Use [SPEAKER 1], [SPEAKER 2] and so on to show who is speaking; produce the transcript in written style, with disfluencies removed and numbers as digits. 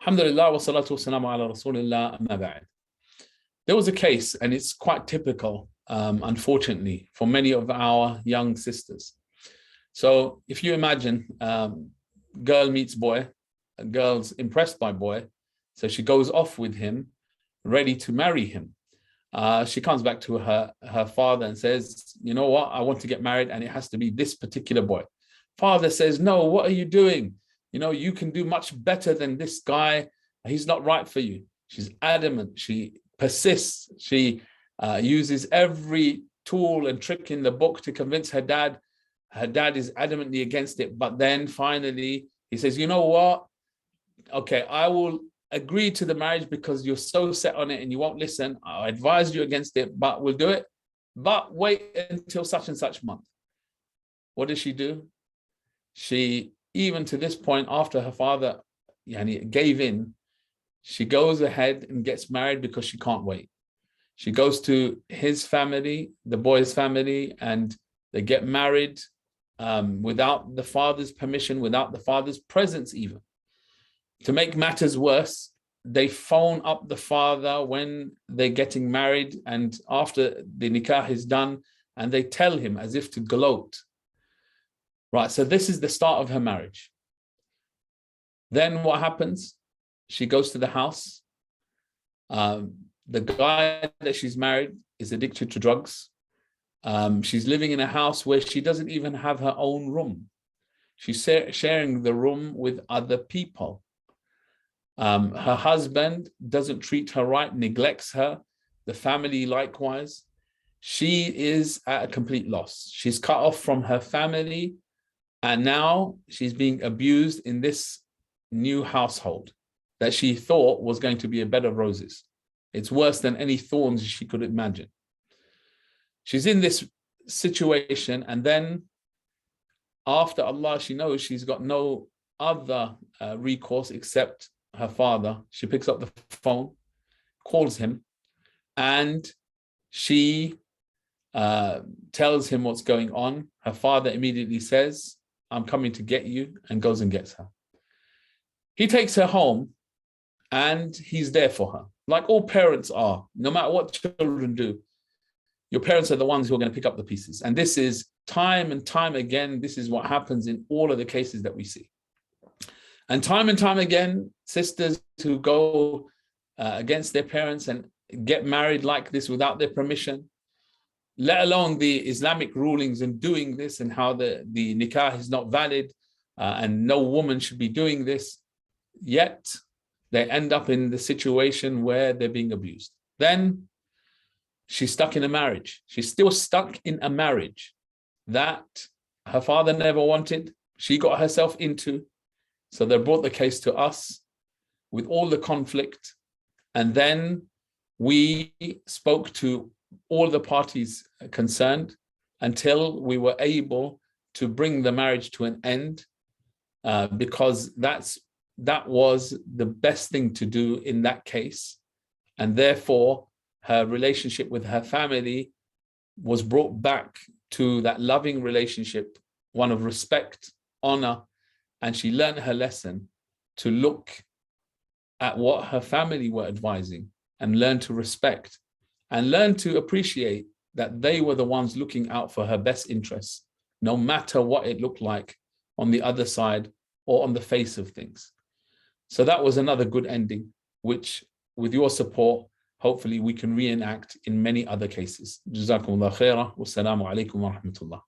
[SPEAKER 1] Alhamdulillah wa salatu wa salamu ala Rasulillah amma ba'd. There was a case, and it's quite typical, unfortunately, for many of our young sisters. So if you imagine, girl meets boy, a girl's impressed by boy, so she goes off with him, ready to marry him. She comes back to her father and says, you know what, I want to get married and it has to be this particular boy. Father says, no, what are you doing? You know, you can do much better than this guy. He's not right for you. She's adamant. She persists. She uses every tool and trick in the book to convince her dad. Her dad is adamantly against it. But then finally, he says, you know what? Okay, I will agree to the marriage because you're so set on it and you won't listen. I advised you against it, but we'll do it. But wait until such and such month. What does she do? She, even to this point, after her father gave in, she goes ahead and gets married because she can't wait. She goes to his family, the boy's family, and they get married without the father's permission, without the father's presence even. To make matters worse, they phone up the father when they're getting married and after the nikah is done, and they tell him as if to gloat. Right, so this is the start of her marriage. Then what happens? She goes to the house. The guy that she's married is addicted to drugs. She's living in a house where she doesn't even have her own room. She's sharing the room with other people. Her husband doesn't treat her right, neglects her. The family likewise. She is at a complete loss. She's cut off from her family, and now she's being abused in this new household that she thought was going to be a bed of roses. It's worse than any thorns she could imagine. She's in this situation, and then after Allah, she knows she's got no other recourse except her father. She picks up the phone, calls him, and she tells him what's going on. Her father immediately says, I'm coming to get you, and goes and gets her. He takes her home and he's there for her, like all parents are. No matter what children do, your parents are the ones who are going to pick up the pieces. And this is time and time again, this is what happens in all of the cases that we see. And time again, sisters who go against their parents and get married like this without their permission, let alone the Islamic rulings and doing this and how the nikah is not valid and no woman should be doing this, yet they end up in the situation where they're being abused. Then she's stuck in a marriage. She's still stuck in a marriage that her father never wanted. She got herself into. So they brought the case to us with all the conflict. And then we spoke to all the parties concerned until we were able to bring the marriage to an end, because that was the best thing to do in that case. And therefore, her relationship with her family was brought back to that loving relationship, one of respect, honor, and she learned her lesson to look at what her family were advising and learn to respect and learn to appreciate that they were the ones looking out for her best interests, no matter what it looked like on the other side or on the face of things. So that was another good ending, which with your support, hopefully we can reenact in many other cases. Jazakumullah khairah. Wassalamu alaikum wa rahmatullah.